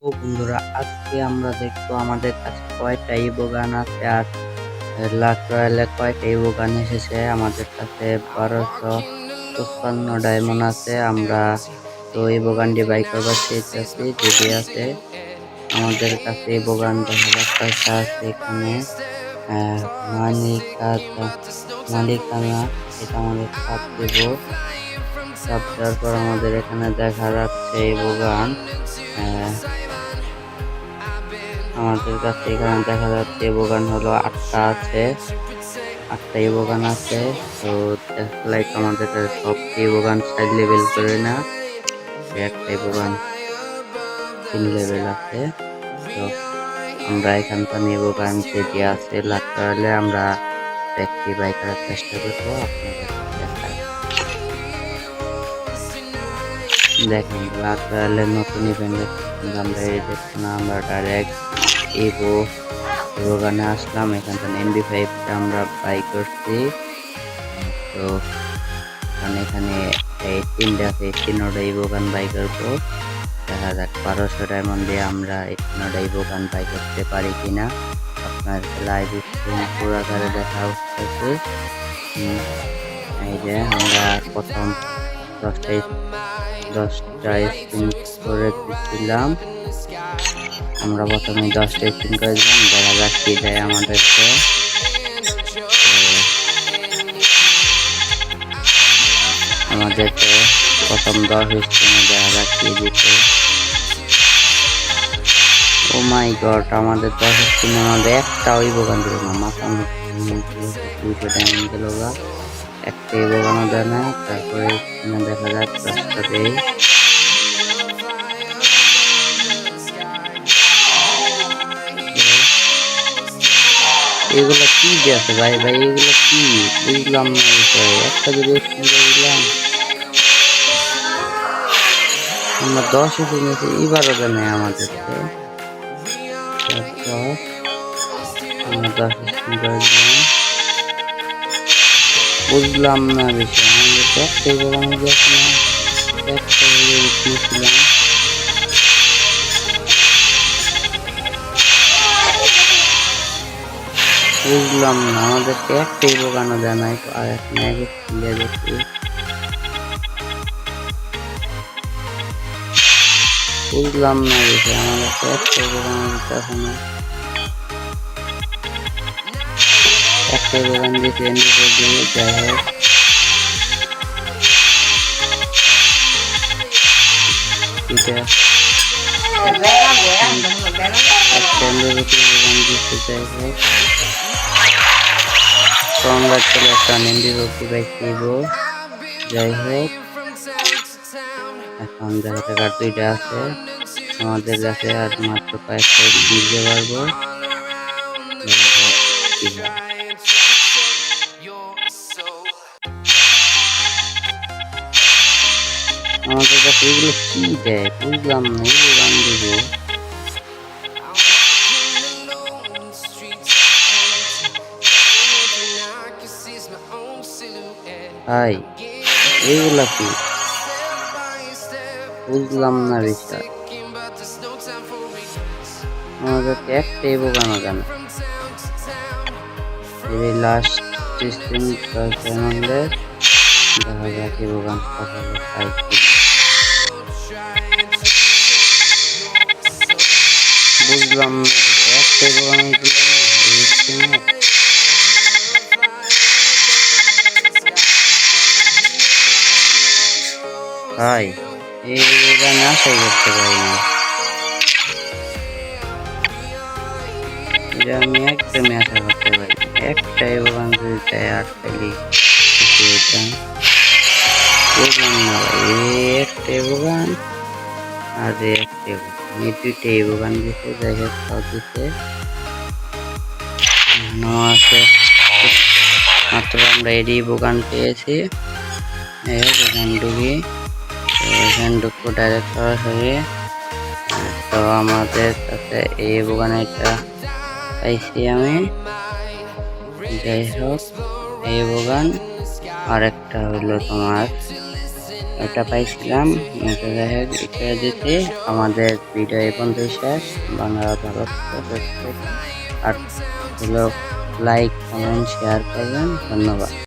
ও বন্ধুরা, আজকে আমরা দেখবো আমাদের কাছে কয়টা ইবো গান আছে আর লাক রয়্যালে কয়টা ইবো গান এসেছে। আমাদের কাছে 1255 ডায়মন্ড আছে। আমরা তো ইবো গানটি বাই করবার চেয়েছি যদি আছে। আমাদের কাছে ইবো গান 10,000 আছে। এখানে মালিকানা মালিকানা এটা আমাদের সাত দেবো। সাত দেওয়ার পর আমাদের এখানে দেখা যাচ্ছে ইবো গান। আমাদের কাছে এখানে দেখা যাচ্ছে ইবোগান হলো 8টা আছে, 8টা ইবোগান আছে। তো লাইক আমাদের কাছে সব ইবোগান 4 লেভেল করে না, একটা ইবোগান 3 লেভেল আছে। তো আমরা এখান থেকে ইবোগান যেটি আছে লাক রয়্যালে আমরা একটি বাই করার চেষ্টা করবো। আপনাদের দেখায় দেখেন লাক রয়্যালের নতুন ইভেন্ট আমরা এই দেখছি না, আমরা ডাইরেক্ট ইবোগানে আসলাম। এখান থেকে MB5 আমরা বাই করছি। তো এখানে এই 3টা আছে, এই 3টা ইবোগান বাই করবো। দেখা যাক 1200 ডায়মন্ড দিয়ে আমরা এই 3টা ইবোগান বাই করতে পারি কিনা। আপনার লাইভ স্ট্রিম পুরো আকারে দেখা হচ্ছে। এই যে আমরা প্রথম 10টা স্পিন করে দিচ্ছিলাম। আমরা প্রথমে 10টা স্পিন করে দিলাম, দেখা যাক কি দেয় আমাদেরকে। আমাদেরকে প্রথম 10 স্পিনে দেখা যাক কি দিতে। ও মাই গড, আমাদের 10 স্পিনে আমাদের একটা ইবোগান দিল না, মাথা 200 ডায়মন্ড দিল গা, একটা ইবোগানও দেয় না। তারপরে দেখা যাক 10টা দেয়। এগুলো কি আছে ভাই এগুলো কি বুঝলাম না। একটা যদি বুঝলাম আমরা 10 এসে নিয়েছি, এবারও জানে আমাদেরকে। তারপর আমরা 10 করে দিলাম, বুঝলাম না বিষয়। আমাদের একটা বলানো যাচ্ছে না, একটা দিয়েছিলাম। বুঝলাম না, আমাদেরকে একটাই বোকানো দেয় নাই। আর এখন আগে খুলে দেখি, বুঝলাম না বিষয়। আমাদেরকে একটাই বোকানো দিতে না, একটাই বোকান দিতে দিয়ে। যাই হোক, এটা যাই হোক, এখন দেখা যাক আর 2টা আছে আমাদের কাছে, আর মাত্র কয়েকটা দিতে পারবো। আমাদের কাছে এগুলো কি দেয় বুঝলাম না, এগুলো গান দেবো। হাই, এইগুলা কি বুঝলাম না বিষয়। আমাদেরকে একটাই বোকানো কেন। এই লাস্ট সিস্টেম দেখা যাক বোকান বুঝলাম না, একটাই বোকানো ভাই। এই গানে আশাই করতে পারি না, এটা আমি একদমই আশা করতে পারি। একটাই বোকান যদি চাই 8 খালি বুঝলাম না ভাই। একটাই বোকান আর একটাই বোকান, এই 2টাই বোকান দিতে। যাই হোক, সব দিতে আছে। মাত্র আমরা এডি বোকান পেয়েছি। এখান ঢুকি, এখান ঢুকবো ডাইরেক্ট সরাসরি। তো আমাদের কাছে এই বোকানটা পাইছি আমি। যাই হোক, এই বোকান আর একটা হইলো তোমার এটা পাইছিলাম। যাই হোক এটা দিতে আমাদের ভিডিও এই পর্যন্ত শেষ। বাংলা ভালো আর হলো লাইক কমেন্ট শেয়ার করবেন। ধন্যবাদ।